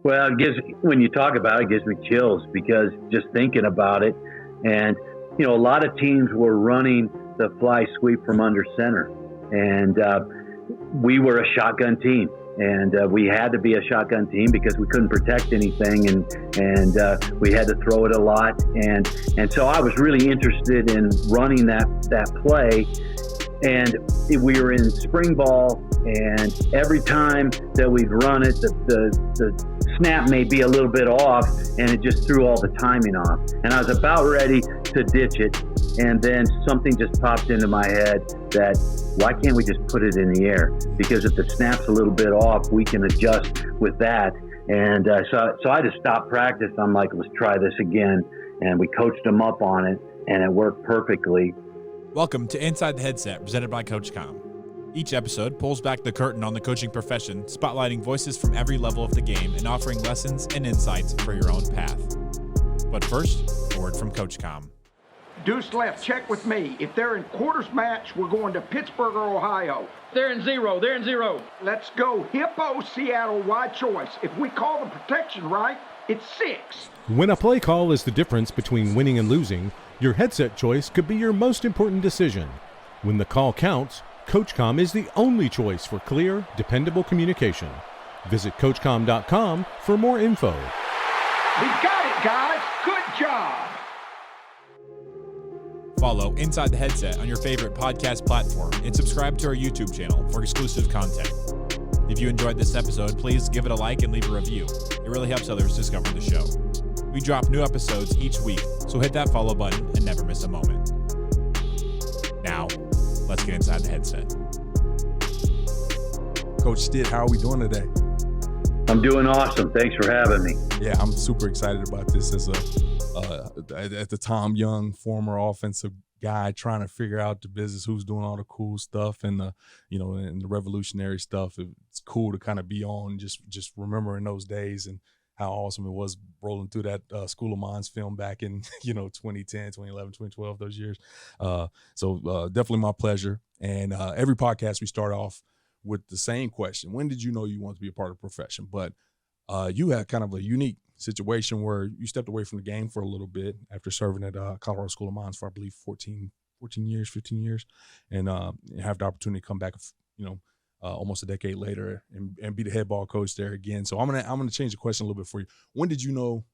Well, when you talk about it, it gives me chills because just thinking about it, and a lot of teams were running the fly sweep from under center, and we were a shotgun team, and we had to be a shotgun team because we couldn't protect anything, and we had to throw it a lot, and so I was really interested in running that play. And we were in spring ball, and every time that we'd run it, the snap may be a little bit off, and it just threw all the timing off. And I was about ready to ditch it, and then something just popped into my head that, why can't we just put it in the air? Because if the snap's a little bit off, we can adjust with that. And so I just stopped practice. I'm like, let's try this again. And we coached them up on it, and it worked perfectly. Welcome to Inside the Headset, presented by CoachComm. Each episode pulls back the curtain on the coaching profession, spotlighting voices from every level of the game and offering lessons and insights for your own path. But first, a word from CoachComm. Deuce left, check with me. If they're in quarters match, we're going to Pittsburgh or Ohio. They're in zero. Let's go Hippo, Seattle, wide choice. If we call the protection right, it's 6. When a play call is the difference between winning and losing, your headset choice could be your most important decision. When the call counts, CoachComm is the only choice for clear, dependable communication. Visit CoachComm.com for more info. We got it, guys. Good job. Follow Inside the Headset on your favorite podcast platform and subscribe to our YouTube channel for exclusive content. If you enjoyed this episode, please give it a like and leave a review. It really helps others discover the show. We drop new episodes each week, so hit that follow button and never miss a moment. Now, let's get inside the headset. Coach Stitt, how are we doing today? I'm doing awesome. Thanks for having me. Yeah, I'm super excited about this as at the Tom Young, former offensive guy, trying to figure out the business, who's doing all the cool stuff and and the revolutionary stuff. It's cool to kind of be on, just remembering those days and how awesome it was rolling through that School of Mines film back in 2010, 2011, 2012, those years. So definitely my pleasure. And every podcast we start off with the same question: when did you know you wanted to be a part of the profession? But you had kind of a unique situation where you stepped away from the game for a little bit after serving at Colorado School of Mines for, I believe, 15 years, and have the opportunity to come back, almost a decade later and be the head ball coach there again. So I'm gonna change the question a little bit for you. When did you know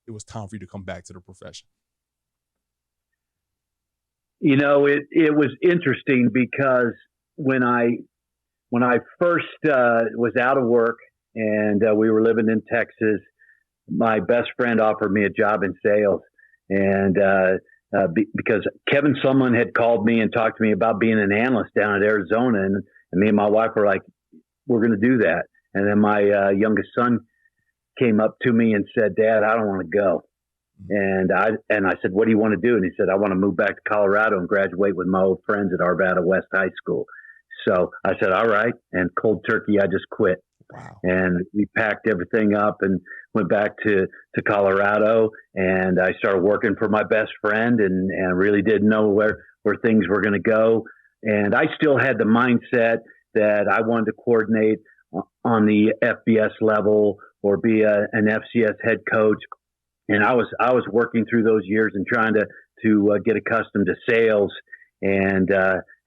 it was time for you to come back to the profession? It was interesting because when I first was out of work and we were living in Texas, my best friend offered me a job in sales, and because Kevin Sumlin had called me and talked to me about being an analyst down at Arizona, and me and my wife were like, we're going to do that. And then my youngest son came up to me and said, Dad, I don't want to go. And I said, what do you want to do? And he said, I want to move back to Colorado and graduate with my old friends at Arvada West High School. So I said, all right. And cold turkey, I just quit. Wow. And we packed everything up and went back to Colorado, and I started working for my best friend and really didn't know where things were going to go. And I still had the mindset that I wanted to coordinate on the FBS level or be an FCS head coach. And I was working through those years and trying to get accustomed to sales. And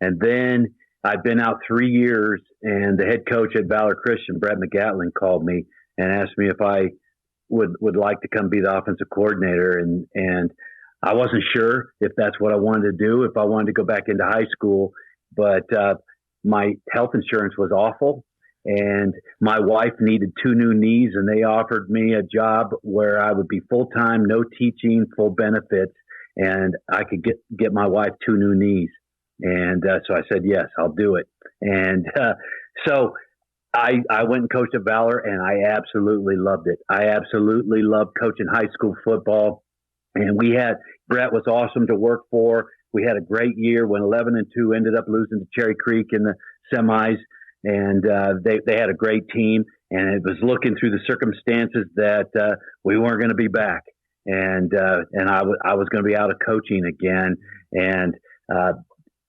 then I'd been out 3 years, and the head coach at Valor Christian, Brett McGatlin, called me and asked me if I would like to come be the offensive coordinator. And I wasn't sure if that's what I wanted to do, if I wanted to go back into high school. But my health insurance was awful, and my wife needed 2 new knees, and they offered me a job where I would be full-time, no teaching, full benefits, and I could get my wife 2 new knees. And so I said, yes, I'll do it. And so I went and coached at Valor, and I absolutely loved it. I absolutely loved coaching high school football. And Brett was awesome to work for. We had a great year, went 11-2, ended up losing to Cherry Creek in the semis. And they had a great team. And it was looking through the circumstances that we weren't going to be back. And I was going to be out of coaching again. And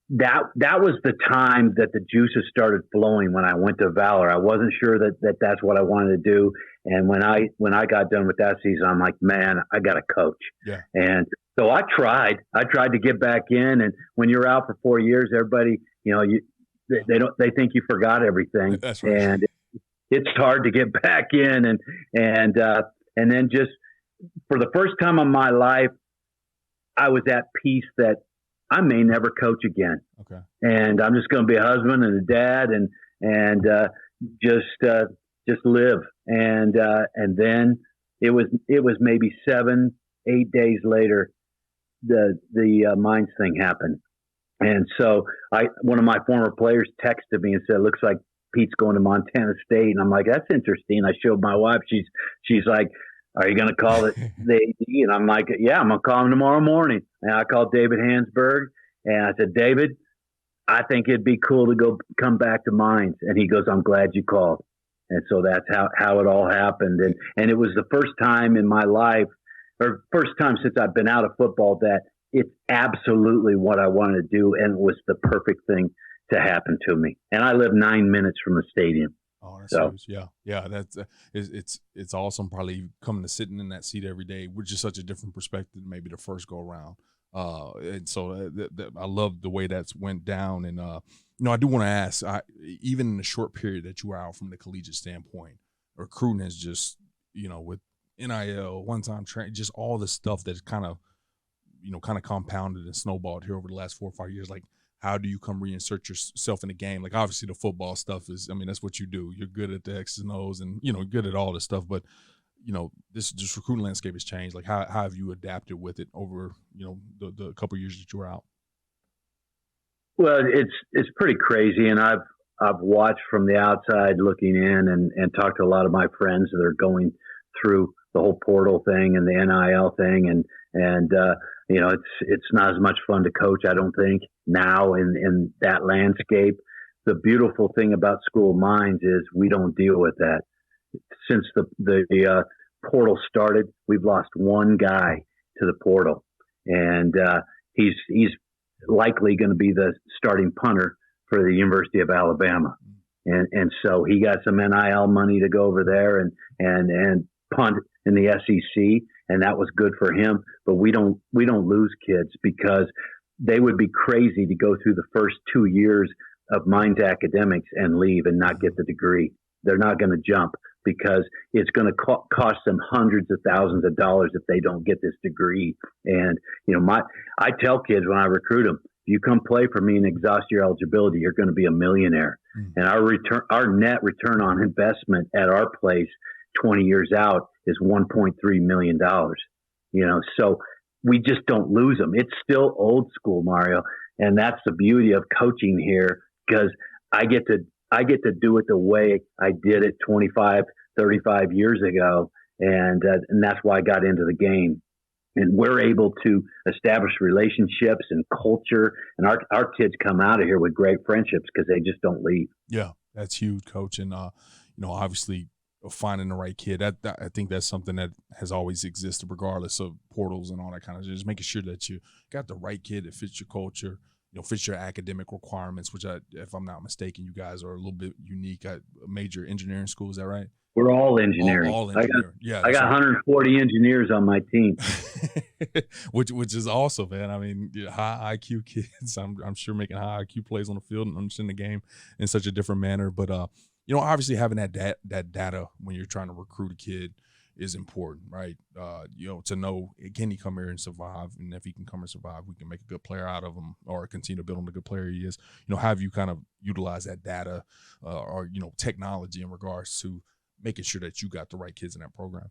that was the time that the juices started flowing when I went to Valor. I wasn't sure that that's what I wanted to do. And when I got done with that season, I'm like, man, I got to coach. Yeah. And so I tried to get back in. And when you're out for 4 years, everybody, they think you forgot everything. That's right. And it's hard to get back in. And then just for the first time in my life, I was at peace that I may never coach again. Okay. And I'm just going to be a husband and a dad and just live. And then it was maybe 7-8 days later, the Mines thing happened. And so one of my former players texted me and said, looks like Pete's going to Montana State. And I'm like, that's interesting. I showed my wife, she's like, are you going to call it the AD? And I'm like, yeah, I'm going to call him tomorrow morning. And I called David Hansberg and I said, David, I think it'd be cool to come back to Mines. And he goes, I'm glad you called. And so that's how it all happened. And it was the first time in my life, or first time since I've been out of football, that it's absolutely what I wanted to do. And it was the perfect thing to happen to me. And I live 9 minutes from the stadium. Oh, that's huge. Yeah. That's it's awesome. Probably coming to sitting in that seat every day, which is such a different perspective than maybe the first go around. And so I love the way that's went down. And I do want to ask, even in the short period that you were out from the collegiate standpoint, recruiting is just with NIL, one-time training, just all the stuff that's kind of compounded and snowballed here over the last 4 or 5 years. Like, how do you come reinsert yourself in the game? Like, obviously the football stuff is, that's what you do. You're good at the X's and O's and, good at all this stuff. But, this recruiting landscape has changed. Like, how have you adapted with it over, the couple of years that you were out? Well, it's pretty crazy. And I've watched from the outside looking in and talked to a lot of my friends that are going through the whole portal thing and the NIL thing. And it's not as much fun to coach, I don't think, now in that landscape. The beautiful thing about School of Mines is we don't deal with that. Since the portal started, we've lost one guy to the portal, and he's likely going to be the starting punter for the University of Alabama. And so he got some NIL money to go over there and punt in the SEC, and that was good for him. But we don't lose kids because they would be crazy to go through the first 2 years of Mines academics and leave and not get the degree. They're not going to jump because it's going to cost them hundreds of thousands of dollars if they don't get this degree. And I tell kids when I recruit them, if you come play for me and exhaust your eligibility, you're going to be a millionaire. And our net return on investment at our place 20 years out is $1.3 million. So we just don't lose them. It's still old school, Mario. And that's the beauty of coaching here, because I get to do it the way I did it 25, 35 years ago. And that's why I got into the game. And we're able to establish relationships and culture. And our kids come out of here with great friendships because they just don't leave. Yeah, that's huge, Coach. And, obviously finding the right kid, I think that's something that has always existed regardless of portals and all that kind of just making sure that you got the right kid that fits your culture, fits your academic requirements, which if I'm not mistaken, you guys are a little bit unique at a major engineering school. Is that right? We're all engineering. All engineering. I got 140 engineers on my team. which is awesome, man. I mean, high IQ kids, I'm sure making high IQ plays on the field and understanding the game in such a different manner. But, obviously having that data when you're trying to recruit a kid is important, right? To know, can he come here and survive? And if he can come and survive, we can make a good player out of him or continue to build on the good player he is. Have you kind of utilize that data or technology in regards to making sure that you got the right kids in that program?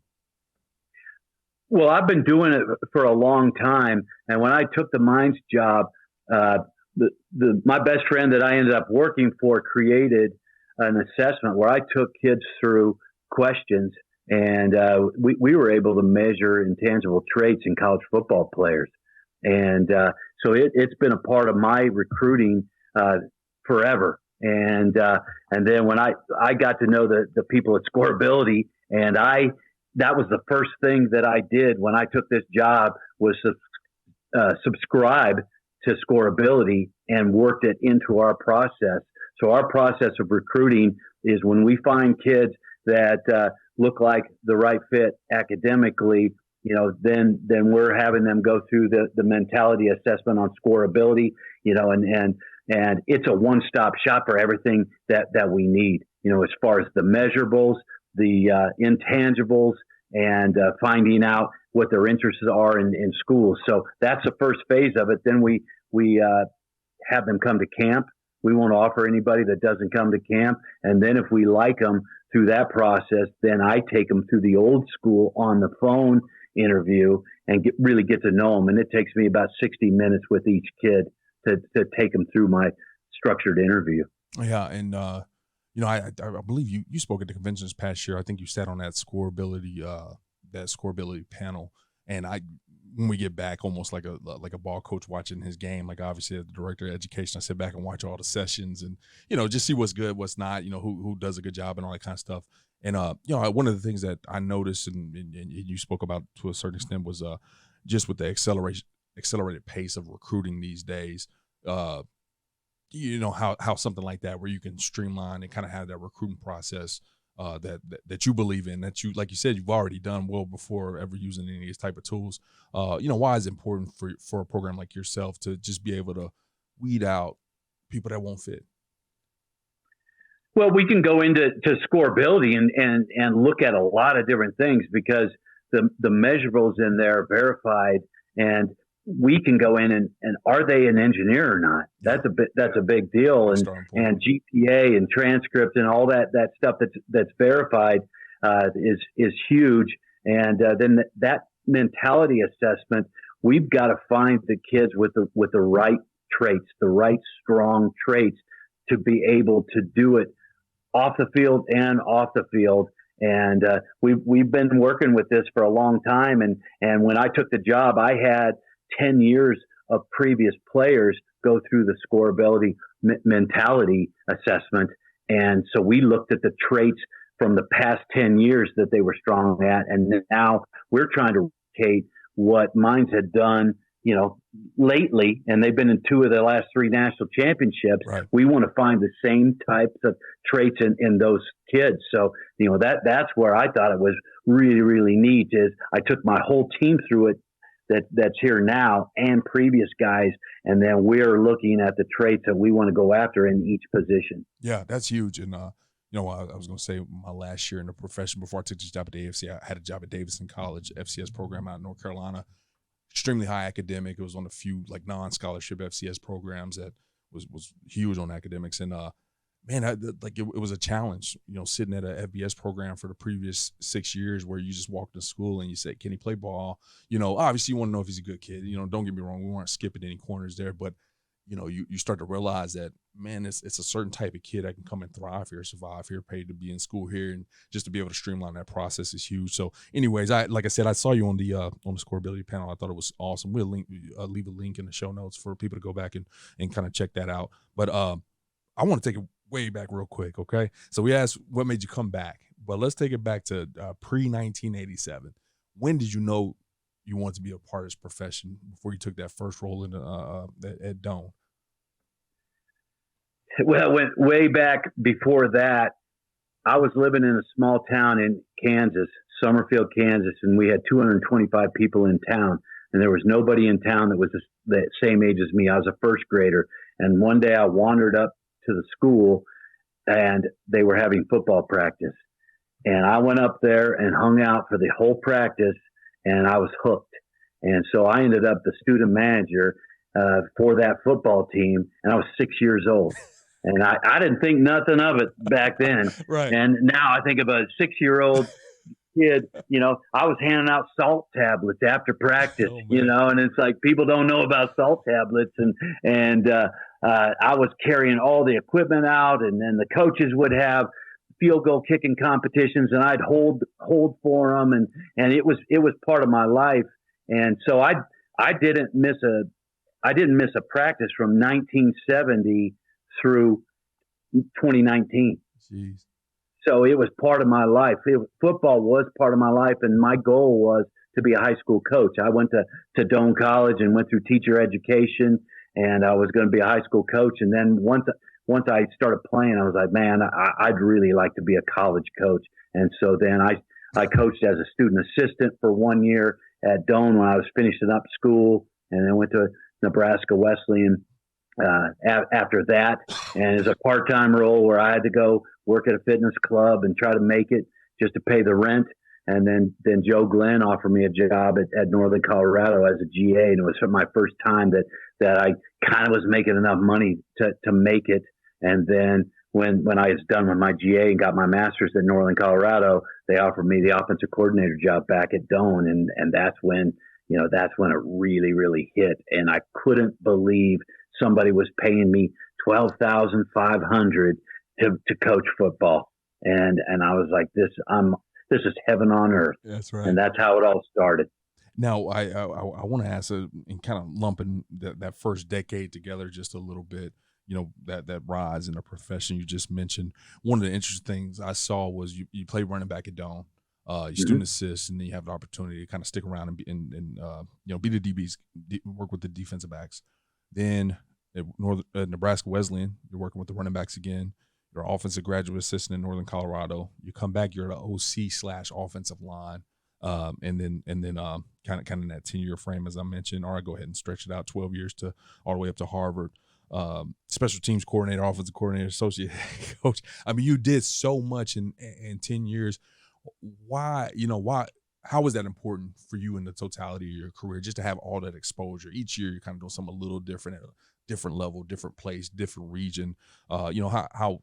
Well, I've been doing it for a long time. And when I took the Mines job, my best friend that I ended up working for created an assessment where I took kids through questions, and we were able to measure intangible traits in college football players. And so it's been a part of my recruiting forever. And then when I got to know the people at Scorability, and that was the first thing that I did when I took this job was subscribe to Scorability and worked it into our process. So our process of recruiting is when we find kids that look like the right fit academically, then we're having them go through the mentality assessment on Scorability, and it's a one-stop shop for everything that we need, as far as the measurables, the intangibles, and finding out what their interests are in school. So that's the first phase of it. Then we have them come to camp. We won't offer anybody that doesn't come to camp. And then if we like them through that process, then I take them through the old school on the phone interview and really get to know them. And it takes me about 60 minutes with each kid to take them through my structured interview. Yeah. And, I believe you spoke at the convention this past year. I think you sat on that Scorability panel. And when we get back, almost like a ball coach watching his game, like obviously as the director of education, I sit back and watch all the sessions and, just see what's good, what's not, who does a good job and all that kind of stuff. And, one of the things that I noticed and you spoke about to a certain extent was just with the accelerated pace of recruiting these days, how something like that, where you can streamline and kind of have that recruiting process that you believe in, that you, like you said, you've already done well before ever using any of these type of tools. Why is it important for a program like yourself to just be able to weed out people that won't fit? Well, we can go into Scorability and look at a lot of different things because the measurables in there are verified, and we can go in and are they an engineer or not? That's a big deal. And GPA and transcript and all that stuff that's verified is huge. And then that mentality assessment, we've got to find the kids with the right traits, the right strong traits to be able to do it off the field and off the field. And we've been working with this for a long time. And when I took the job, I had 10 years of previous players go through the Scorability mentality assessment. And so we looked at the traits from the past 10 years that they were strong at. And now we're trying to replicate what Mines had done, lately, and they've been in 2 of the last 3 national championships. Right. We want to find the same types of traits in those kids. So, that's where I thought it was really, really neat is I took my whole team through it that's here now and previous guys, and then we're looking at the traits that we want to go after in each position. Yeah, that's huge. And I was going to say my last year in the profession before I took this job at the AFC, I had a job at Davidson College FCS program out in North Carolina. Extremely high academic. It was on a few like non-scholarship FCS programs that was huge on academics. And it was a challenge, sitting at a FBS program for the previous 6 years where you just walked to school and you said, can he play ball? Obviously you want to know if he's a good kid. Don't get me wrong. We weren't skipping any corners there, but you start to realize that, man, it's a certain type of kid that can come and thrive here, survive here, paid to be in school here, and just to be able to streamline that process is huge. So anyways, like I said, I saw you on the Scorability panel. I thought it was awesome. We'll leave a link in the show notes for people to go back and kind of check that out. But I want to take it way back real quick, okay? So we asked what made you come back, but let's take it back to pre-1987. When did you know you wanted to be a part of this profession before you took that first role at Doane? Well, it went way back before that. I was living in a small town in Kansas, Summerfield, Kansas, and we had 225 people in town. And there was nobody in town that was the same age as me. I was a first grader. And one day I wandered up to the school, and they were having football practice. And I went up there and hung out for the whole practice, and I was hooked. And so I ended up the student manager for that football team, and I was 6 years old. And I didn't think nothing of it back then. Right. And now I think of a 6-year-old kid, I was handing out salt tablets after practice, and it's like people don't know about salt tablets. And I was carrying all the equipment out, and then the coaches would have field goal kicking competitions, and I'd hold for them. And it was part of my life. And so I didn't miss a practice from 1970 through 2019. Jeez. So it was part of my life. Football was part of my life, and my goal was to be a high school coach. I went to Doane College and went through teacher education, and I was going to be a high school coach. And then once I started playing, I was like, man, I'd really like to be a college coach. And so then I coached as a student assistant for 1 year at Doane when I was finishing up school, and then went to Nebraska Wesleyan after that, and as a part-time role where I had to go work at a fitness club and try to make it just to pay the rent. And then Joe Glenn offered me a job at Northern Colorado as a GA, and it was my first time that I kind of was making enough money to make it. And then when I was done with my GA and got my master's at Northern Colorado, they offered me the offensive coordinator job back at Doane, and that's when it really, really hit. And I couldn't believe somebody was paying me $12,500 to coach football, and I was like, this is heaven on earth. That's right. And that's how it all started. Now, I want to ask, and kind of lumping that first decade together just a little bit, that rise in the profession you just mentioned. One of the interesting things I saw was you played running back at Doane, you student assist, and then you have the opportunity to kind of stick around and be the DBs, work with the defensive backs. Then at Nebraska Wesleyan, you're working with the running backs again. You're an offensive graduate assistant in Northern Colorado. You come back, you're the OC/offensive line, and then kind of in that 10-year frame, as I mentioned, or I go ahead and stretch it out 12 years to all the way up to Harvard. Special teams coordinator, offensive coordinator, associate coach. I mean, you did so much in 10 years. Why? How was that important for you in the totality of your career, just to have all that exposure? Each year you're kind of doing something a little different at a different level, different place, different region. How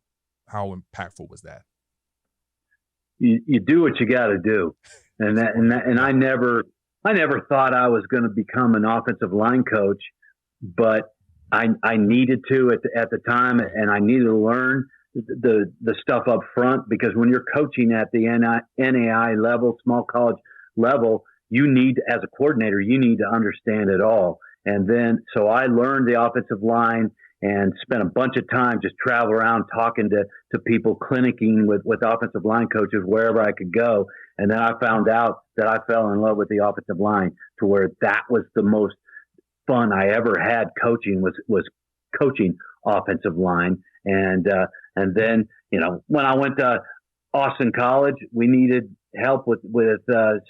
impactful was that? You do what you got to do, and I never thought I was going to become an offensive line coach, but I needed to at the time, and I needed to learn the stuff up front, because when you're coaching at the NAI level, small college level, as a coordinator, you need to understand it all. And then, so I learned the offensive line and spent a bunch of time just travel around talking to people, clinicking with offensive line coaches wherever I could go. And then I found out that I fell in love with the offensive line, to where that was the most fun I ever had coaching, was coaching offensive line. And then, when I went to Austin College, we needed help with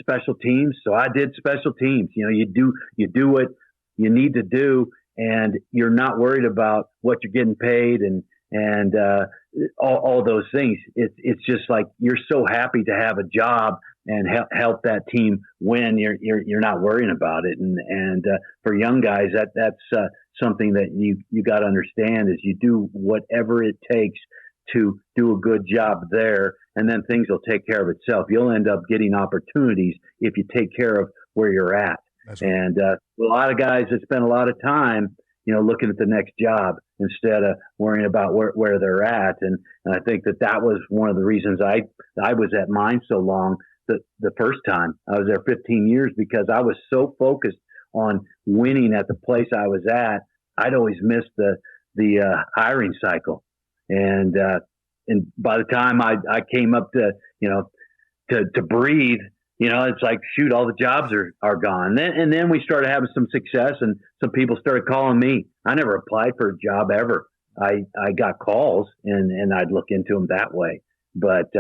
special teams. So I did special teams. You do what you need to do, and you're not worried about what you're getting paid and all those things. It's just like, you're so happy to have a job and help that team win. You're not worrying about it. And for young guys, that's something that you got to understand, is you do whatever it takes to do a good job there, and then things will take care of itself. You'll end up getting opportunities if you take care of where you're at. That's right. And a lot of guys that spend a lot of time, looking at the next job instead of worrying about where they're at. And I think that was one of the reasons I was at mine so long the first time. I was there 15 years, because I was so focused on winning at the place I was at. I'd always missed the hiring cycle. And by the time I came up to breathe, it's like, shoot, all the jobs are gone. And then we started having some success, and some people started calling me. I never applied for a job ever. I got calls, and I'd look into them that way. But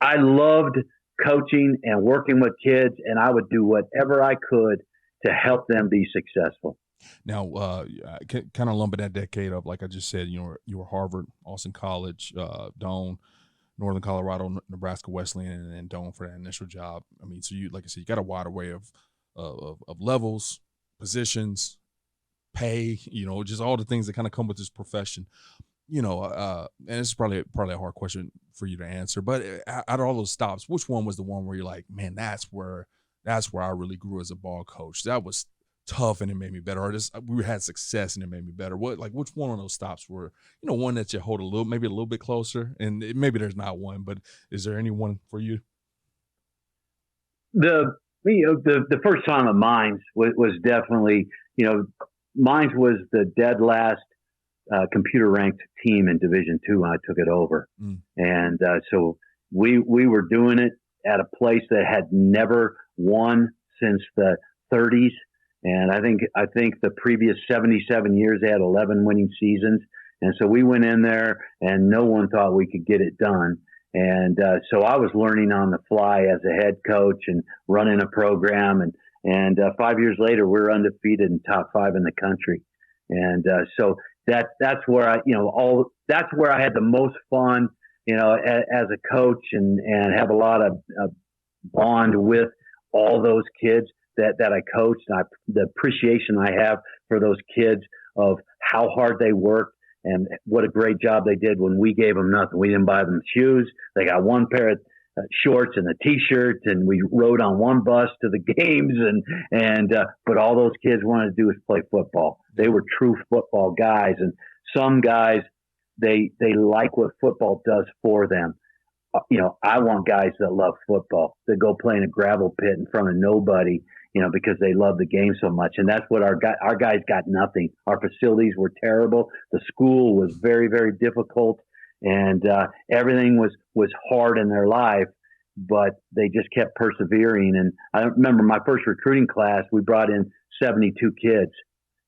I loved coaching and working with kids, and I would do whatever I could to help them be successful. Now, kind of lumping that decade up, like I just said, you were Harvard, Austin College, Doane, Northern Colorado, Nebraska Wesleyan, and Doane for that initial job. I mean, so you, like I said, you got a wide array of levels, positions, pay, just all the things that kind of come with this profession. And this is probably a hard question for you to answer, but out of all those stops, which one was the one where you're like, man, that's where I really grew as a ball coach? That was tough and it made me better, or just we had success and it made me better? Which one of those stops were, one that you hold maybe a little bit closer? And maybe there's not one, but is there any one for you? The first time of Mines was definitely, Mines was the dead last computer ranked team in Division II when I took it over. And so we were doing it at a place that had never won since the 30s. And I think the previous 77 years they had 11 winning seasons. And so we went in there and no one thought we could get it done. And so I was learning on the fly as a head coach and running a program. And 5 years later, we're undefeated and top 5 in the country. And so that's where that's where I had the most fun, as a coach and have a lot of bond with all those kids that I coached. The appreciation I have for those kids of how hard they worked and what a great job they did when we gave them nothing. We didn't buy them shoes. They got one pair of shorts and a T-shirt, and we rode on one bus to the games. But all those kids wanted to do was play football. They were true football guys, and some guys they like what football does for them. I want guys that love football, that go play in a gravel pit in front of nobody, because they love the game so much. And that's what our guys got nothing. Our facilities were terrible. The school was very, very difficult, and everything was hard in their life, but they just kept persevering. And I remember my first recruiting class, we brought in 72 kids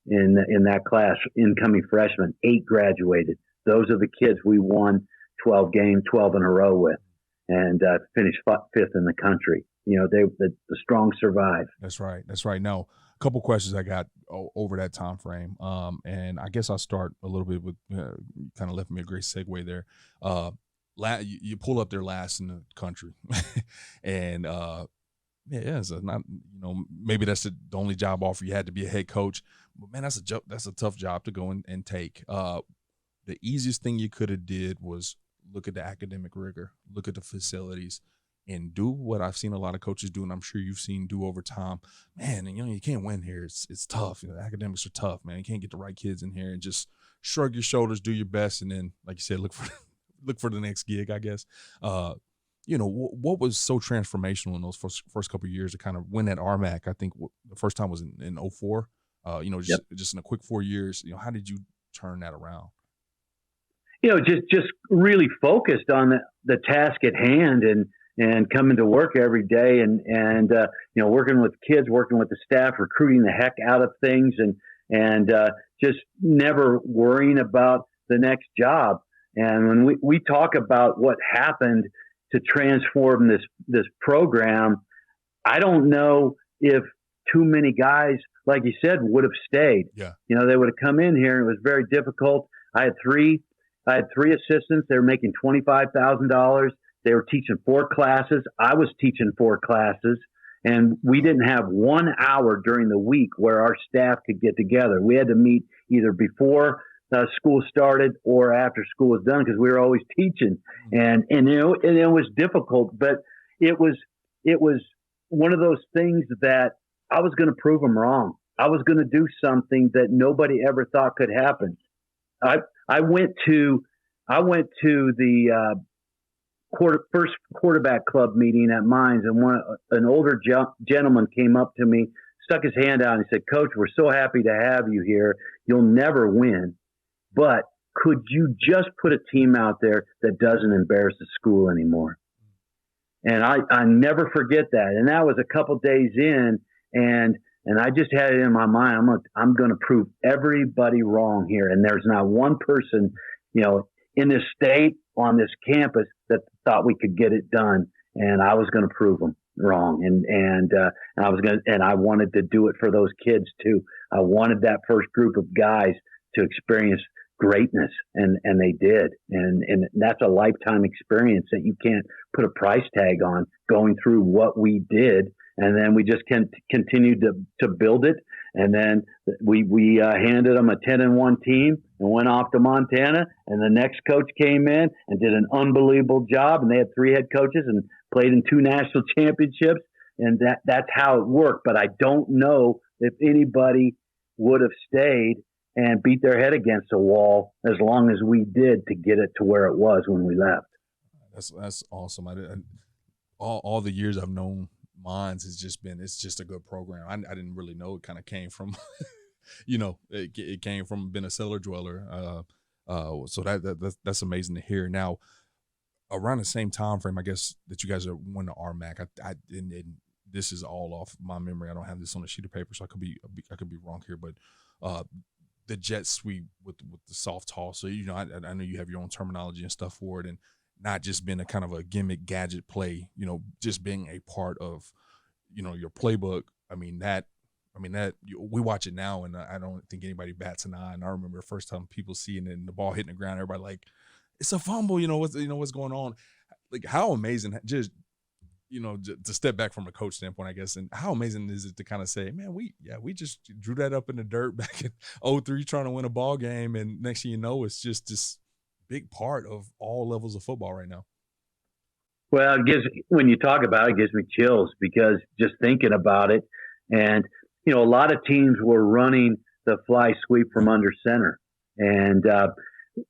in that class, incoming freshmen. 8 graduated. Those are the kids we won 12 in a row with, and finished 5th in the country. The strong survive. That's right. Now, a couple questions I got over that time frame, and I guess I'll start a little bit with kind of left me a great segue there. You pull up there last in the country, and so not maybe that's the only job offer you had to be a head coach, but man, that's a tough job to go and take. The easiest thing you could have did was look at the academic rigor, look at the facilities, and do what I've seen a lot of coaches do, and I'm sure you've seen do over time. Man, and you can't win here. It's tough. Academics are tough, man. You can't get the right kids in here, and just shrug your shoulders, do your best, and then, like you said, look for the next gig, I guess. What was so transformational in those first couple of years to kind of win that RMAC? I think the first time was in 04. Just in a quick 4 years. How did you turn that around? Just really focused on the task at hand and coming to work every day and working with kids, working with the staff, recruiting the heck out of things and just never worrying about the next job. And when we talk about what happened to transform this program, I don't know if too many guys, like you said, would have stayed. Yeah. They would have come in here and it was very difficult. I had three assistants. They were making $25,000. They were teaching 4 classes. I was teaching 4 classes, and we didn't have 1 hour during the week where our staff could get together. We had to meet either before school started or after school was done because we were always teaching. And it was difficult, but it was one of those things that I was going to prove them wrong. I was going to do something that nobody ever thought could happen. I went to the first quarterback club meeting at Mines, and an older gentleman came up to me, stuck his hand out, and said, "Coach, we're so happy to have you here. You'll never win, but could you just put a team out there that doesn't embarrass the school anymore?" And I never forget that. And that was a couple days in, and I just had it in my mind. I'm going to prove everybody wrong here. And there's not one person, in this state on this campus that thought we could get it done. And I was going to prove them wrong. And I wanted to do it for those kids too. I wanted that first group of guys to experience greatness, and they did. And that's a lifetime experience that you can't put a price tag on, going through what we did. And then we just continued to build it. And then we handed them a 10-1 team and went off to Montana. And the next coach came in and did an unbelievable job. And they had 3 head coaches and played in 2 national championships. And that's how it worked. But I don't know if anybody would have stayed and beat their head against a wall as long as we did to get it to where it was when we left. That's awesome. All the years I've known Mines it's just a good program. I didn't really know it kind of came from, it came from being a cellar dweller. So that's amazing to hear. Now, around the same time frame, I guess, that you guys are won the RMAC, and this is all off my memory. I don't have this on a sheet of paper, so I could be wrong here. But the jet sweep with the soft toss. So I know you have your own terminology and stuff for it, and not just being a kind of a gimmick gadget play. Just being a part of your playbook. We watch it now, and I don't think anybody bats an eye. And I remember the first time people seeing it and the ball hitting the ground, everybody like, it's a fumble. What's going on? Like, how amazing, just to step back from a coach standpoint, I guess, and how amazing is it to kind of say, man, we just drew that up in the dirt back in 2003 trying to win a ball game, and next thing you know, it's just this big part of all levels of football right now. Well, when you talk about it, it gives me chills, because just thinking about it, and a lot of teams were running the fly sweep from under center, and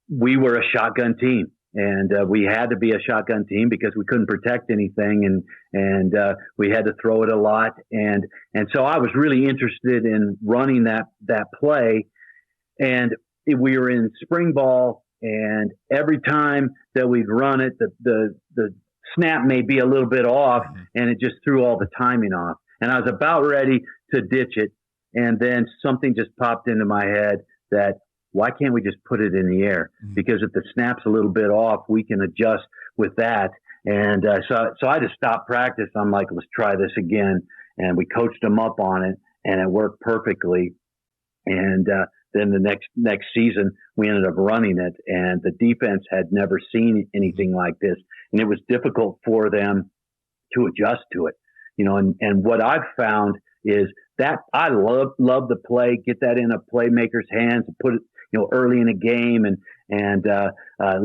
we were a shotgun team. And we had to be a shotgun team because we couldn't protect anything, and we had to throw it a lot. And so I was really interested in running that play. And we were in spring ball, and every time that we'd run it, the snap may be a little bit off, and it just threw all the timing off. And I was about ready to ditch it, and then something just popped into my head that, why can't we just put it in the air? Because if the snap's a little bit off, we can adjust with that. And so I just stopped practice. I'm like, let's try this again. And we coached them up on it, and it worked perfectly. And then the next season, we ended up running it, and the defense had never seen anything like this. And it was difficult for them to adjust to it. And what I've found is that I love the play, get that in a playmaker's hands and put it, early in a game and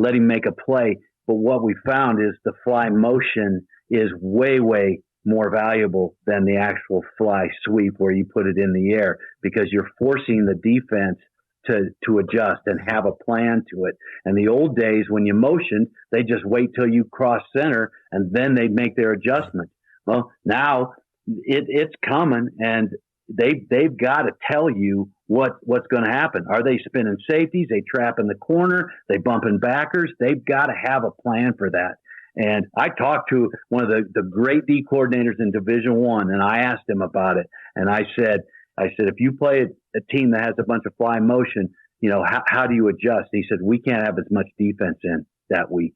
let him make a play. But what we found is the fly motion is way, way more valuable than the actual fly sweep where you put it in the air, because you're forcing the defense to adjust and have a plan to it. And the old days, when you motioned, they just wait till you cross center and then they'd make their adjustment. Well, now it's coming, and they've got to tell you what's going to happen. Are they spinning safeties? They trapping the corner? They bumping backers? They've got to have a plan for that. And I talked to one of the great D coordinators in Division I, and I asked him about it. And I said, if you play a team that has a bunch of fly motion, how do you adjust? He said, we can't have as much defense in that week.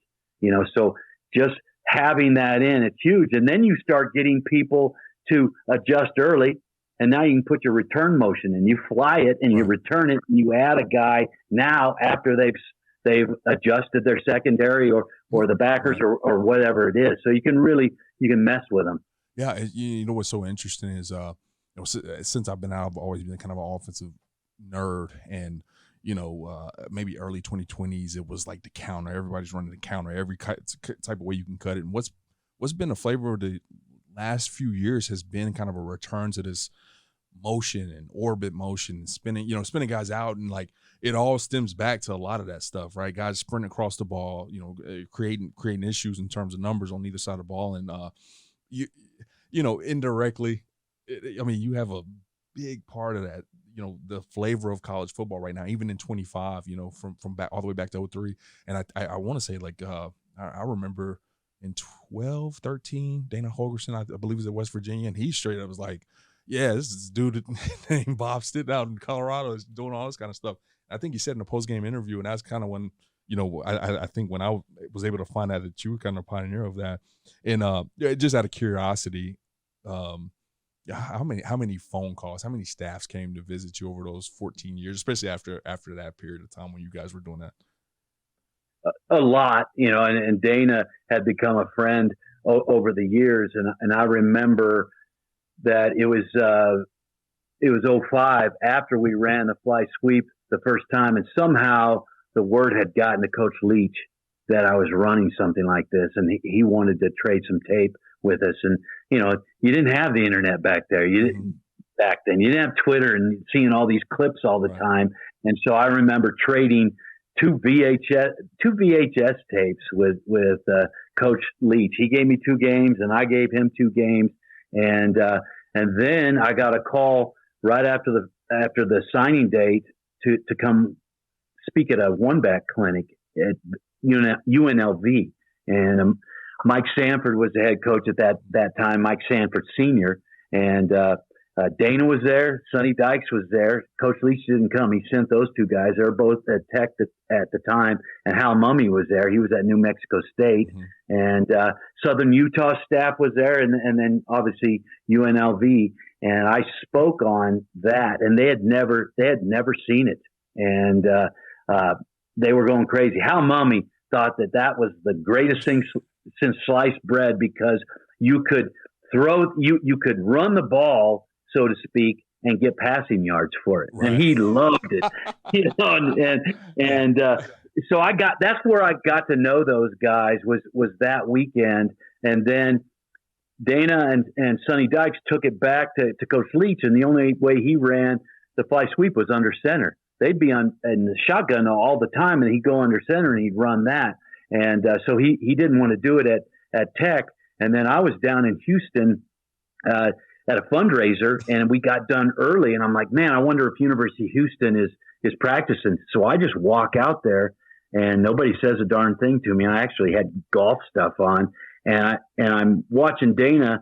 So just having that in, it's huge. And then you start getting people to adjust early. And now you can put your return motion in. You fly it and you return it, and you add a guy now after they've adjusted their secondary or the backers or whatever it is. So you can mess with them. Yeah, what's so interesting is since I've been out, I've always been kind of an offensive nerd, and maybe early 2020s, it was like the counter. Everybody's running the counter, every type of way you can cut it. And what's been a flavor of the last few years has been kind of a return to this motion and orbit motion and spinning guys out, and like it all stems back to a lot of that stuff, right? Guys sprinting across the ball, creating issues in terms of numbers on either side of the ball, and indirectly, you have a big part of that. The flavor of college football right now, even in 25, from back all the way back to 2003, and I want to say I remember in 12, 13, Dana Holgerson, I believe, was at West Virginia, and he straight up was like, yeah, this is dude named Bob Stitt out in Colorado is doing all this kind of stuff. I think he said in a post-game interview, and that's kind of when, I think when I was able to find out that you were kind of a pioneer of that. And just out of curiosity, how many phone calls, how many staffs came to visit you over those 14 years, especially after that period of time when you guys were doing that? A lot, and Dana had become a friend over the years. And I remember that it was 2005 after we ran the fly sweep the first time. And somehow the word had gotten to Coach Leach that I was running something like this. And he wanted to trade some tape with us. And, you didn't have the internet back there. Back then, you didn't have Twitter and seeing all these clips all the time. And so I remember trading two VHS tapes with Coach Leach. He gave me 2 games, and I gave him 2 games, and then I got a call right after the signing date to come speak at a one-back clinic at UNLV, and Mike Sanford was the head coach at that time, Mike Sanford Sr., and Dana was there. Sonny Dykes was there. Coach Leach didn't come. He sent those two guys. They were both at Tech at the time. And Hal Mummy was there. He was at New Mexico State. Mm-hmm. And Southern Utah staff was there, and then obviously UNLV. And I spoke on that, and they had never seen it. And they were going crazy. Hal Mummy thought that was the greatest thing since sliced bread, because you could you could run the ball, so to speak, and get passing yards for it. Right. And he loved it. So that's where I got to know those guys was that weekend. And then Dana and Sonny Dykes took it back to Coach Leach, and the only way he ran the fly sweep was under center. They'd be in the shotgun all the time, and he'd go under center and he'd run that. And so he didn't want to do it at Tech. And then I was down in Houston at a fundraiser, and we got done early. And I'm like, man, I wonder if University of Houston is practicing. So I just walk out there, and nobody says a darn thing to me. I actually had golf stuff on, and I'm watching Dana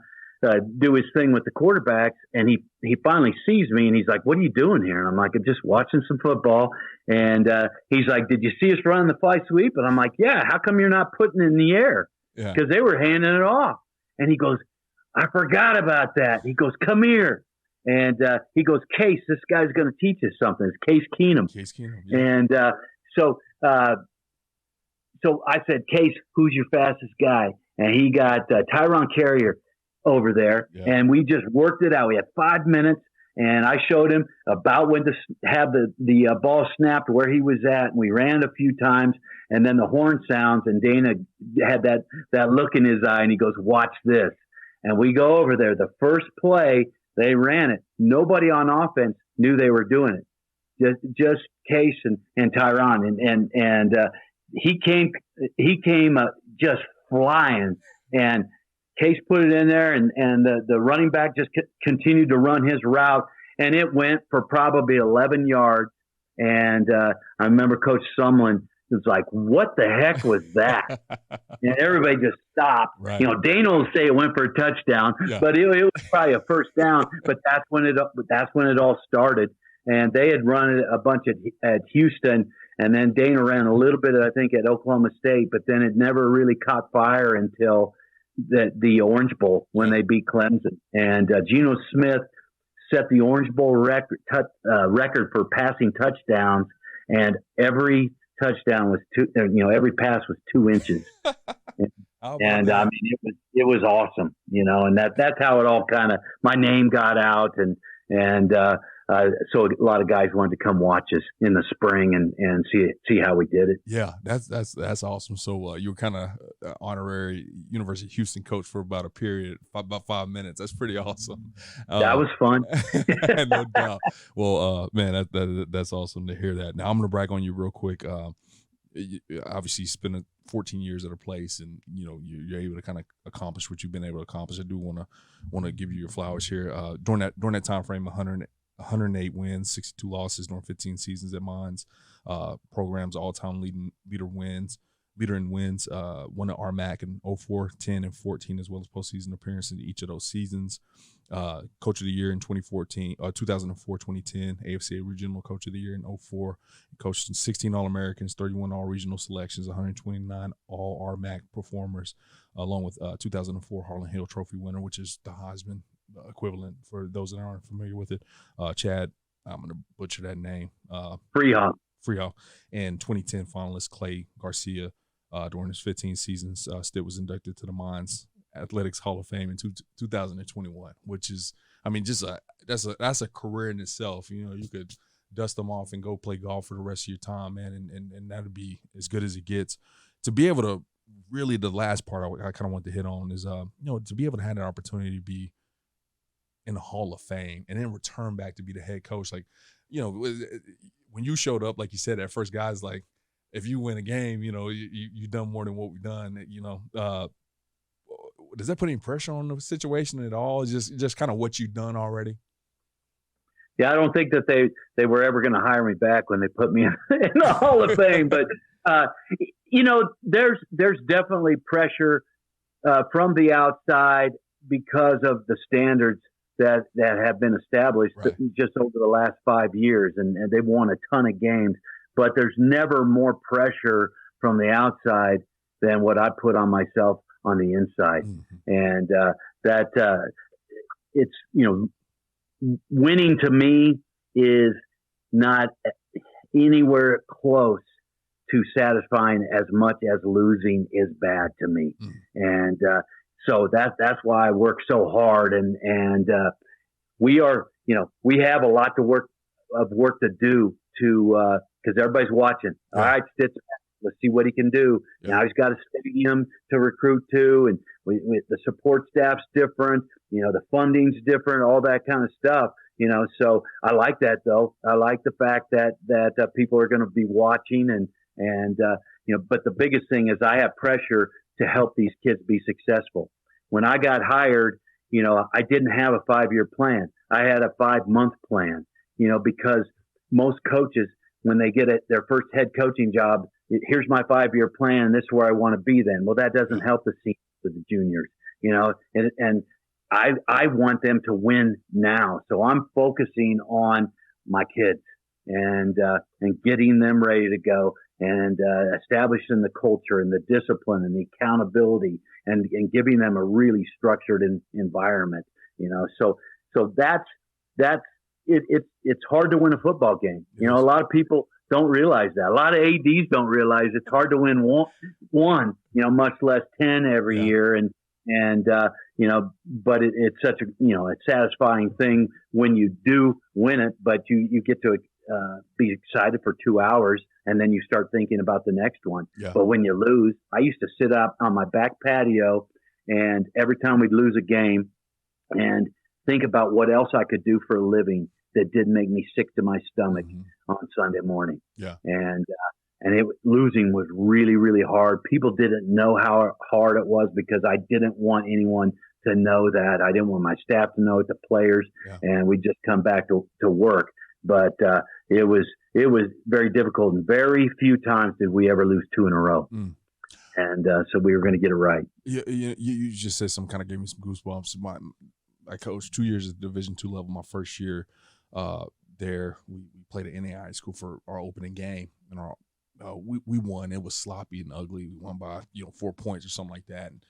do his thing with the quarterbacks, and he finally sees me, and he's like, "What are you doing here?" And I'm like, "I'm just watching some football." And he's like, "Did you see us running the fly sweep?" And I'm like, "Yeah. How come you're not putting it in the air?" Because they were handing it off. And he goes, "I forgot about that." He goes, "Come here." And he goes, "Case, this guy's going to teach us something." It's Case Keenum. Case Keenum. Yeah. And so I said, "Case, who's your fastest guy?" And he got Tyron Carrier over there. Yeah. And we just worked it out. We had 5 minutes. And I showed him about when to have the ball snapped where he was at. And we ran it a few times. And then the horn sounds, and Dana had that look in his eye, and he goes, "Watch this." And we go over there. The first play, they ran it. Nobody on offense knew they were doing it. Just Case and Tyron. And he came just flying. And Case put it in there, and the running back just continued to run his route, and it went for probably 11 yards. And I remember Coach Sumlin was like, "What the heck was that?" And everybody just stopped. Right. Dana will say it went for a touchdown, but it was probably a first down. But that's when it all started. And they had run it a bunch at Houston, and then Dana ran a little bit, I think, at Oklahoma State. But then it never really caught fire until the Orange Bowl when they beat Clemson. And Geno Smith set the Orange Bowl record for passing touchdowns, and every touchdown was every pass was 2 inches. And I mean, it was awesome, and that's how it all my name got out, and so a lot of guys wanted to come watch us in the spring and see how we did it. Yeah, that's awesome. So you were kind of honorary University of Houston coach for about a period, about 5 minutes. That's pretty awesome. That was fun. No doubt. Well, man, that's awesome to hear that. Now I'm going to brag on you real quick. Obviously, you spent 14 years at a place, and you're able to kind of accomplish what you've been able to accomplish. I do want to give you your flowers here. During that time frame, 108 wins, 62 losses during 15 seasons at Mines. Program's all-time leader in wins. Won an RMAC in 04, 10, and 14, as well as postseason appearances in each of those seasons. Coach of the Year in 2004, 2010, AFCA Regional Coach of the Year in 04. Coached 16 All-Americans, 31 All-Regional selections, 129 All-RMAC performers, along with 2004 Harlan Hill Trophy winner, which is the Heisman equivalent for those that aren't familiar with it. Chad, I'm going to butcher that name. Freehoff. And 2010 finalist Clay Garcia. During his 15 seasons, Stitt was inducted to the Mines Athletics Hall of Fame in 2021, which is, I mean, just that's a career in itself. You could dust them off and go play golf for the rest of your time, man, and that'd be as good as it gets. To be able to really, the last part I kind of want to hit on is, to be able to have that opportunity to be in the Hall of Fame and then return back to be the head coach. Like, when you showed up, like you said, at first, guys, like, if you win a game, you've done more than what we've done. Does that put any pressure on the situation at all? Just kind of what you've done already? Yeah, I don't think that they were ever going to hire me back when they put me in the Hall of Fame. But there's definitely pressure from the outside because of the standards that have been established just over the last 5 years, and they've won a ton of games. But there's never more pressure from the outside than what I put on myself on the inside, and it's winning to me is not anywhere close to satisfying as much as losing is bad to me, and so that's why I work so hard, and we are, we have a lot of work to do because everybody's watching. All right, Stitt, let's see what he can do. Now he's got a stadium to recruit to, and the support staff's different. The funding's different, all that kind of stuff. So I like that though. I like the fact that people are going to be watching, and but the biggest thing is I have pressure to help these kids be successful. When I got hired, I didn't have a 5-year plan. I had a 5-month plan, because most coaches, when they get their first head coaching job, here's my 5-year plan. This is where I want to be then. Well, that doesn't help the seniors or the juniors, and I want them to win now. So I'm focusing on my kids and getting them ready to go and establishing the culture and the discipline and the accountability and giving them a really structured environment, So that's it. It's hard to win a football game. A lot of people don't realize that. A lot of ADs don't realize it's hard to win one, much less 10 every year. But it's such a satisfying thing when you do win it, but you get to be excited for 2 hours and then you start thinking about the next one. But when you lose, I used to sit up on my back patio and every time we'd lose a game and think about what else I could do for a living that didn't make me sick to my stomach on Sunday morning. And losing was really, really hard. People didn't know how hard it was because I didn't want anyone to know that. I didn't want my staff to know it, the players, and we just come back to work. But it was very difficult, and very few times did we ever lose 2 in a row. And so we were going to get it right. You just said some kind of gave me some goosebumps. I coached 2 years at Division II level. My first year there, we played at NAI school for our opening game, and we won. It was sloppy and ugly. We won by 4 points or something like that. And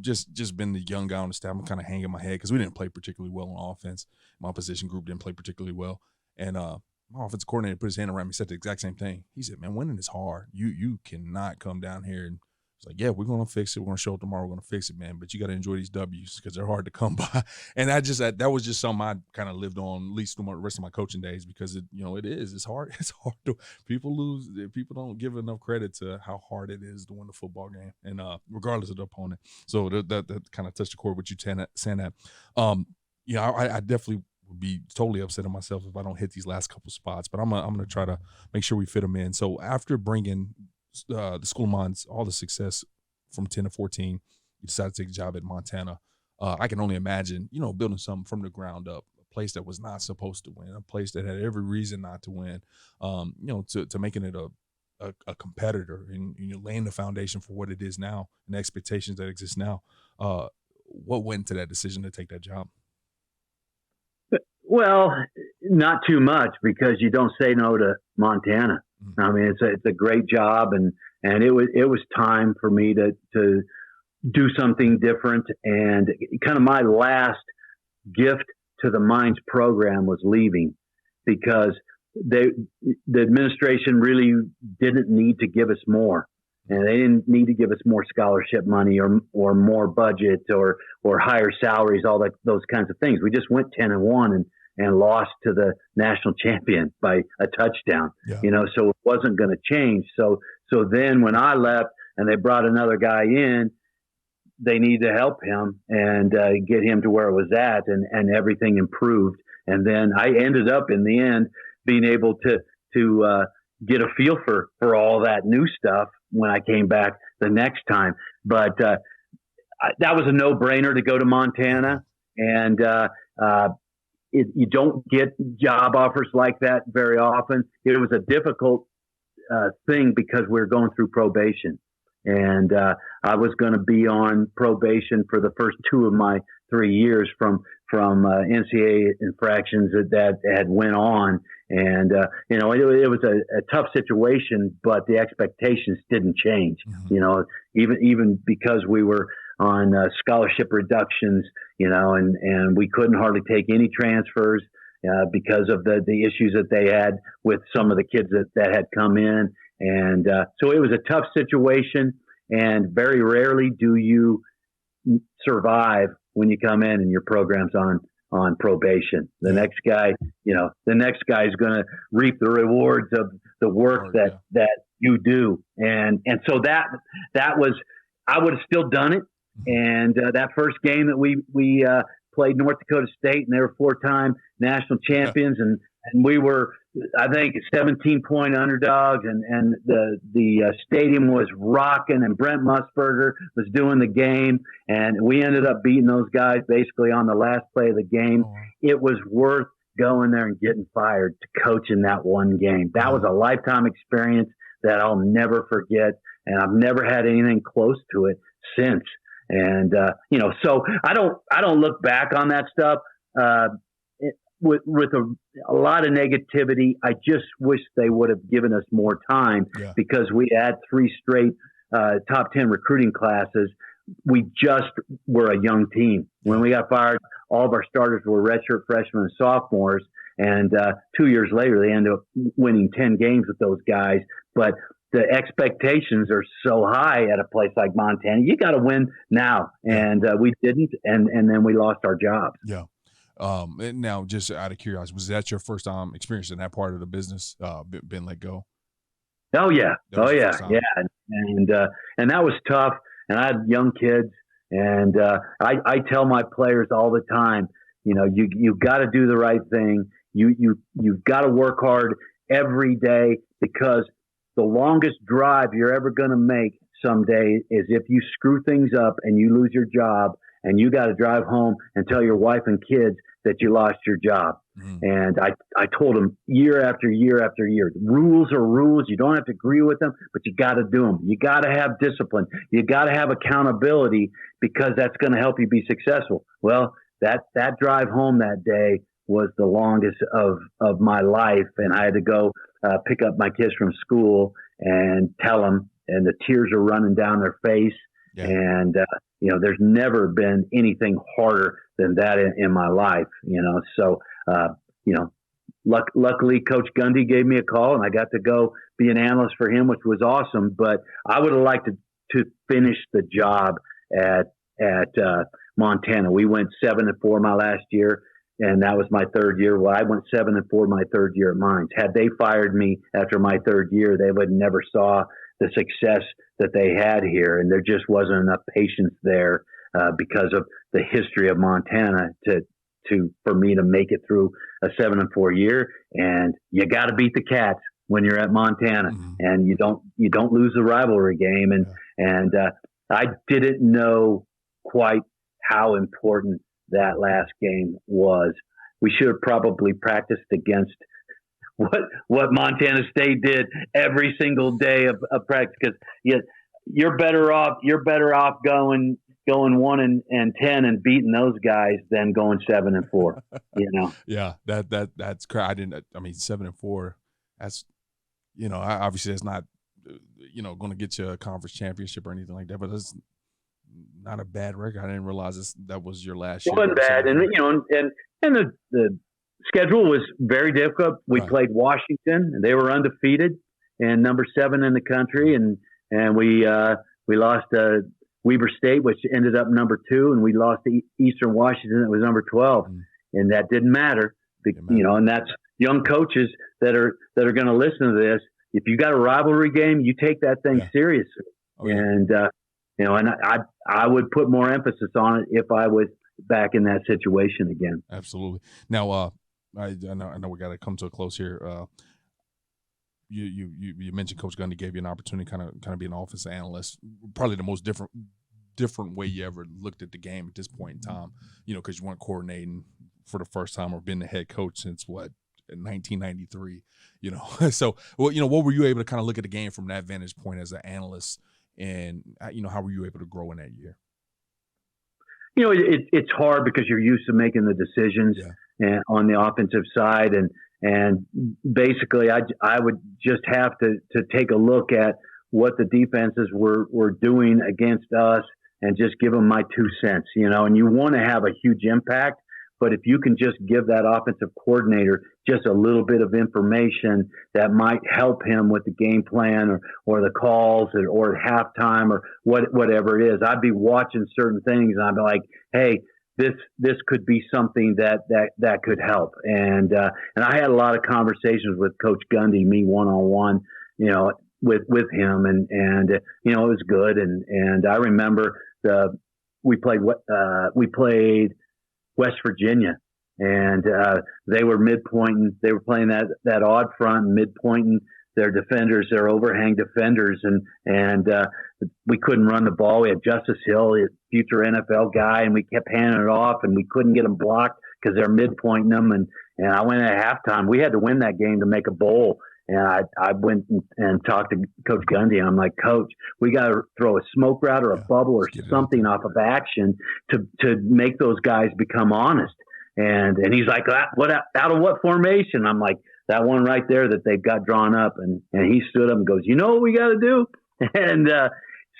just been the young guy on the staff, I'm kind of hanging my head because we didn't play particularly well on offense. My position group didn't play particularly well, and my offensive coordinator put his hand around me, said the exact same thing. He said, "Man, winning is hard. You cannot come down here and." It's like, yeah, we're going to fix it. We're going to show up tomorrow. We're going to fix it, man. But you got to enjoy these W's because they're hard to come by. And that was just something I kind of lived on, at least through the rest of my coaching days, because it's hard. It's hard to people lose. People don't give enough credit to how hard it is to win a football game, and regardless of the opponent. So that kind of touched the chord with you saying that. I definitely would be totally upset at myself if I don't hit these last couple spots, but I'm gonna try to make sure we fit them in. So after bringing the School of Mines all the success from 10 to 14, you decided to take a job at Montana. I can only imagine, building something from the ground up, a place that was not supposed to win, a place that had every reason not to win, to making it a competitor and laying the foundation for what it is now and the expectations that exist now. What went into that decision to take that job? Well, not too much, because you don't say no to Montana. I mean, it's a great job, and it was time for me to do something different. And kind of my last gift to the Mines program was leaving, because the administration really didn't need to give us more, and they didn't need to give us more scholarship money or more budget or higher salaries, all those kinds of things. We just went 10-1 and lost to the national champion by a touchdown, so it wasn't going to change. So then when I left and they brought another guy in, they needed to help him and get him to where it was at, and everything improved. And then I ended up in the end being able to get a feel for all that new stuff when I came back the next time. But that was a no-brainer to go to Montana, and you don't get job offers like that very often. It was a difficult thing because we were going through probation, and I was going to be on probation for the first 2 of my 3 years from NCAA infractions that had went on. And, it was a tough situation, but the expectations didn't change, even because we were on scholarship reductions, and we couldn't hardly take any transfers because of the issues that they had with some of the kids that had come in. And so it was a tough situation, and very rarely do you survive when you come in and your program's on probation. The next guy is going to reap the rewards of the work that you do. And so that was, I would have still done it. And that first game that we played North Dakota State, and they were 4-time national champions, and we were, I think, 17-point underdogs, and the stadium was rocking, and Brent Musburger was doing the game, and we ended up beating those guys basically on the last play of the game. It was worth going there and getting fired to coach in that one game. That was a lifetime experience that I'll never forget, and I've never had anything close to it since. And so I don't look back on that stuff with a lot of negativity. I just wish they would have given us more time, because we had 3 straight top 10 recruiting classes. We just were a young team. When we got fired, all of our starters were redshirt freshmen and sophomores. And 2 years later, they ended up winning 10 games with those guys. But the expectations are so high at a place like Montana. You got to win now. And we didn't. And then we lost our jobs. Yeah. And now, just out of curiosity, was that your first time experiencing that part of the business, being let go? Oh, yeah. Yeah. And that was tough. And I had young kids. And I tell my players all the time, you've got to do the right thing. You've got to work hard every day, because the longest drive you're ever going to make someday is if you screw things up and you lose your job, and you got to drive home and tell your wife and kids that you lost your job. And I told them year after year after year, rules are rules. You don't have to agree with them, but you got to do them. You got to have discipline. You got to have accountability, because that's going to help you be successful. Well, that drive home that day was the longest of my life. And I had to go pick up my kids from school and tell them, and the tears are running down their face. Yeah. And, there's never been anything harder than that in my life, So, luckily Coach Gundy gave me a call, and I got to go be an analyst for him, which was awesome. But I would have liked to finish the job at Montana. We went 7-4 my last year, and that was my third year. Well, I went 7-4 my third year at Mines. Had they fired me after my third year, they would never saw the success that they had here, and there just wasn't enough patience there because of the history of Montana for me to make it through a 7-4 year. And you got to beat the Cats when you're at Montana, and you don't lose the rivalry game. And I didn't know quite how important that last game was. We should have probably practiced against what Montana State did every single day of practice, because you're better off going 1-10 and beating those guys than going 7-4. Yeah, that's correct. 7-4. That's obviously it's not going to get you a conference championship or anything like that, but it's not a bad record. I didn't realize that was your last year. It wasn't bad, and the schedule was very difficult. We played Washington, and they were undefeated and number 7 in the country, and we lost Weber State, which ended up number 2, and we lost to Eastern Washington, that was number 12, and that didn't matter. And that's young coaches that are going to listen to this. If you got a rivalry game, you take that thing seriously, and I would put more emphasis on it if I was back in that situation again. Absolutely. Now, I know we got to come to a close here. You mentioned Coach Gundy gave you an opportunity to kind of be an offensive analyst, probably the most different way you ever looked at the game at this point in time, because you weren't coordinating for the first time or been the head coach since 1993, So, what were you able to kind of look at the game from that vantage point as an analyst and how were you able to grow in that year? It's hard because you're used to making the decisions and on the offensive side, and basically I would just have to take a look at what the defenses were doing against us and just give them my 2 cents, and you want to have a huge impact. But if you can just give that offensive coordinator just a little bit of information that might help him with the game plan or the calls or at halftime or whatever it is, I'd be watching certain things and I'd be like, hey, this could be something that could help. And I had a lot of conversations with Coach Gundy, me one-on-one, with him, and it was good. And I remember we played West Virginia, and they were midpointing. They were playing that odd front, midpointing their defenders, their overhang defenders, and we couldn't run the ball. We had Justice Hill, a future NFL guy, and we kept handing it off, and we couldn't get them blocked because they're midpointing them. And I went at halftime. We had to win that game to make a bowl. And I went and talked to Coach Gundy, and I'm like, Coach, we got to throw a smoke route or a bubble or something off of action to make those guys become honest. And he's like, what out of what formation? I'm like, that one right there that they've got drawn up. And he stood up and goes, you know what we got to do? And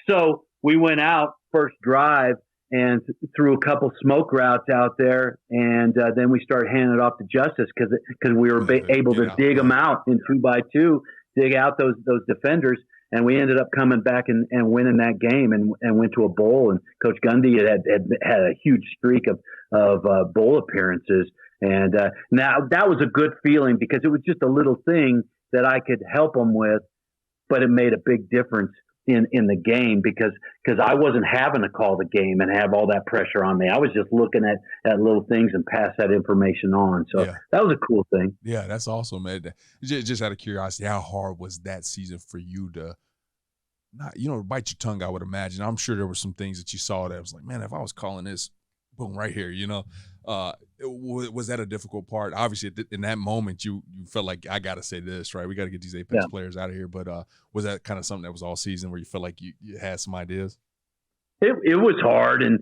so we went out first drive and threw a couple smoke routes out there, and then we started handing it off to Justice because we were able to dig them out in 2x2, dig out those defenders, and we ended up coming back and winning that game and went to a bowl. And Coach Gundy had a huge streak of bowl appearances, and now that was a good feeling because it was just a little thing that I could help them with, but it made a big difference in the game because I wasn't having to call the game and have all that pressure on me. I was just looking at little things and pass that information on. So that was a cool thing. Yeah, that's awesome, man. Just out of curiosity, how hard was that season for you to not, bite your tongue, I would imagine. I'm sure there were some things that you saw that was like, man, if I was calling this, boom, right here, was that a difficult part? Obviously, in that moment, you felt like, I got to say this, right? We got to get these Apex players out of here. But was that kind of something that was all season where you felt like you had some ideas? It was hard, and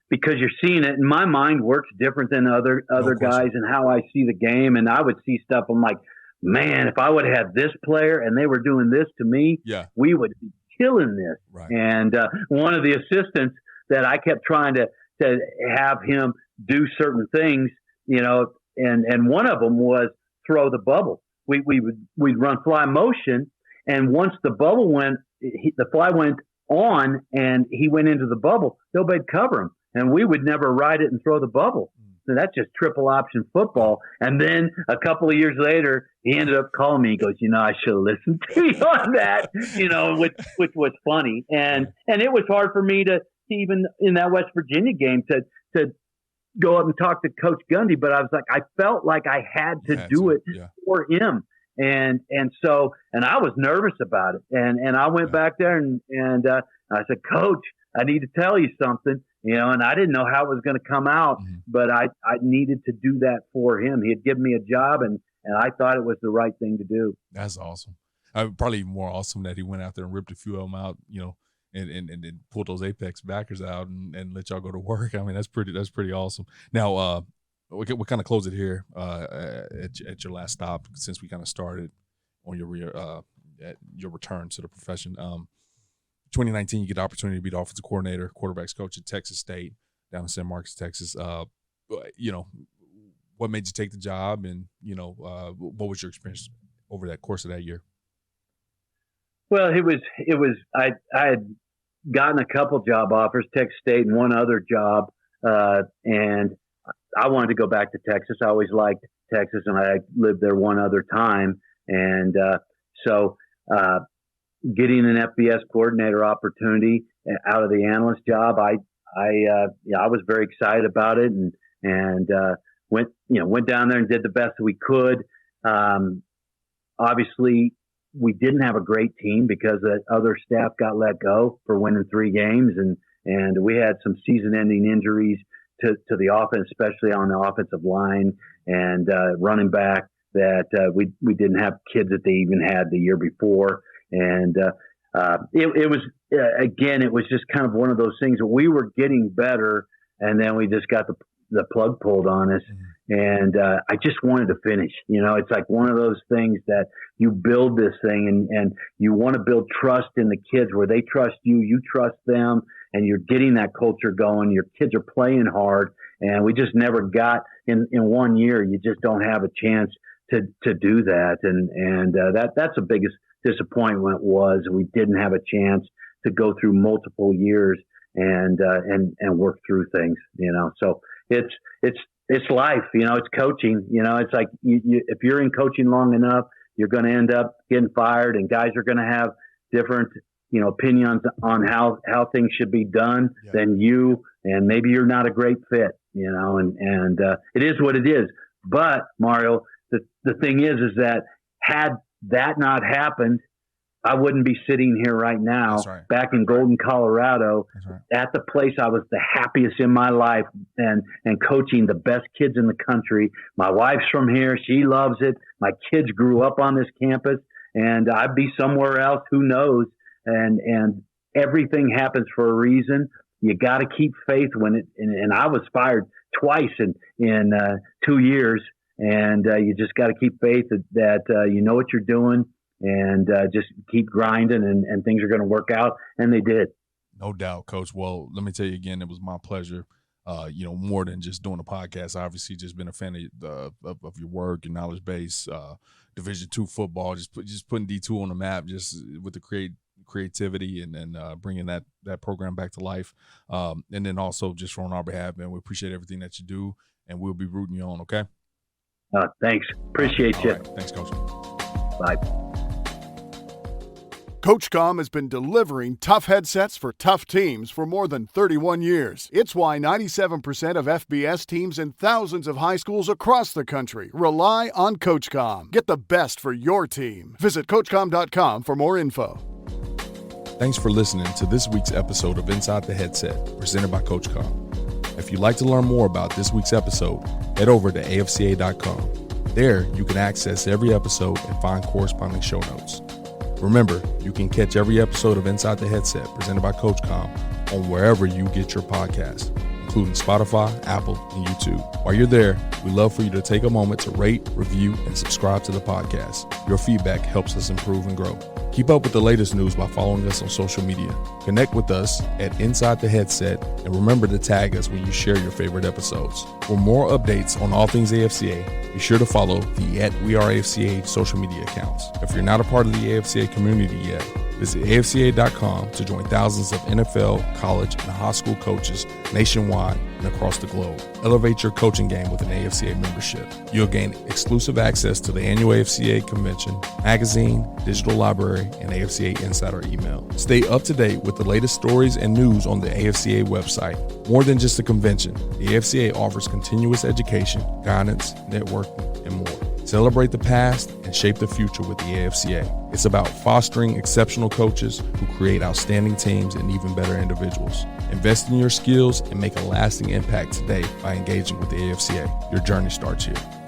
because you're seeing it, and my mind works different than other guys and how I see the game. And I would see stuff, I'm like, man, if I would have had this player and they were doing this to me, we would be killing this. Right. And one of the assistants that I kept trying to have him do certain things, and one of them was throw the bubble. We'd run fly motion, and once the bubble the fly went on and he went into the bubble, nobody'd cover him, and we would never ride it and throw the bubble. So that's just triple option football. And then a couple of years later, he ended up calling me. He goes, I should have listened to you on that, which was funny. And it was hard for me to even in that West Virginia game to go up and talk to Coach Gundy, but I was like, I felt like I had to do it for him. And I was nervous about it. And I went back there and I said, Coach, I need to tell you something, and I didn't know how it was going to come out, but I needed to do that for him. He had given me a job and I thought it was the right thing to do. That's awesome. Probably even more awesome that he went out there and ripped a few of them out, and pulled those Apex backers out and let y'all go to work. I mean, that's pretty awesome. Now, we kind of close it here at your last stop, since we kind of started on at your return to the profession. 2019, you get the opportunity to be the offensive coordinator, quarterbacks coach at Texas State down in San Marcos, Texas. What made you take the job, and what was your experience over that course of that year? Well, it was. I had gotten a couple job offers, Texas State and one other job, and I wanted to go back to Texas. I always liked Texas, and I lived there one other time, and so getting an FBS coordinator opportunity out of the analyst job, I was very excited about it, and went down there and did the best we could. Obviously, we didn't have a great team because the other staff got let go for winning 3 games, and we had some season-ending injuries to the offense, especially on the offensive line and running back that we didn't have kids that they even had the year before. And it was, again, it was just kind of one of those things that we were getting better, and then we just got the plug pulled on us. And I just wanted to finish. It's like one of those things that you build this thing, and you want to build trust in the kids where they trust you, you trust them, and you're getting that culture going. Your kids are playing hard, and we just never got in 1 year. You just don't have a chance to do that, and that's the biggest disappointment was we didn't have a chance to go through multiple years and work through things. So it's life. It's coaching. It's like if you're in coaching long enough, you're going to end up getting fired, and guys are going to have different opinions on how things should be done than you, and maybe you're not a great fit. And it is what it is. But Mario, the thing is that had that not happened, I wouldn't be sitting here right now, back in Golden, Colorado, at the place I was the happiest in my life, and coaching the best kids in the country. My wife's from here. She loves it. My kids grew up on this campus, and I'd be somewhere else. Who knows? And everything happens for a reason. You got to keep faith and I was fired twice in 2 years. And you just got to keep faith that you know what you're doing, and just keep grinding, and things are going to work out. And they did. No doubt, Coach. Well, let me tell you again, it was my pleasure. More than just doing a podcast, obviously just been a fan of your work, your knowledge base, Division II football, just putting D2 on the map, just with the creativity and bringing that program back to life. And then also just on our behalf, man, we appreciate everything that you do, and we'll be rooting you on, okay? Thanks. Appreciate you. Right. Thanks, Coach. Bye. CoachComm has been delivering tough headsets for tough teams for more than 31 years. It's why 97% of FBS teams and thousands of high schools across the country rely on CoachComm. Get the best for your team. Visit CoachComm.com for more info. Thanks for listening to this week's episode of Inside the Headset, presented by CoachComm. If you'd like to learn more about this week's episode, head over to afca.com. There, you can access every episode and find corresponding show notes. Remember, you can catch every episode of Inside the Headset presented by CoachComm on wherever you get your podcasts, including Spotify, Apple, and YouTube. While you're there, we'd love for you to take a moment to rate, review, and subscribe to the podcast. Your feedback helps us improve and grow. Keep up with the latest news by following us on social media. Connect with us at Inside the Headset, and remember to tag us when you share your favorite episodes. For more updates on all things AFCA, be sure to follow the @WeAreAFCA social media accounts. If you're not a part of the AFCA community yet, visit AFCA.com to join thousands of NFL, college, and high school coaches nationwide and across the globe. Elevate your coaching game with an AFCA membership. You'll gain exclusive access to the annual AFCA convention, magazine, digital library, and AFCA Insider email. Stay up to date with the latest stories and news on the AFCA website. More than just a convention, the AFCA offers continuous education, guidance, networking, and more. Celebrate the past and shape the future with the AFCA. It's about fostering exceptional coaches who create outstanding teams and even better individuals. Invest in your skills and make a lasting impact today by engaging with the AFCA. Your journey starts here.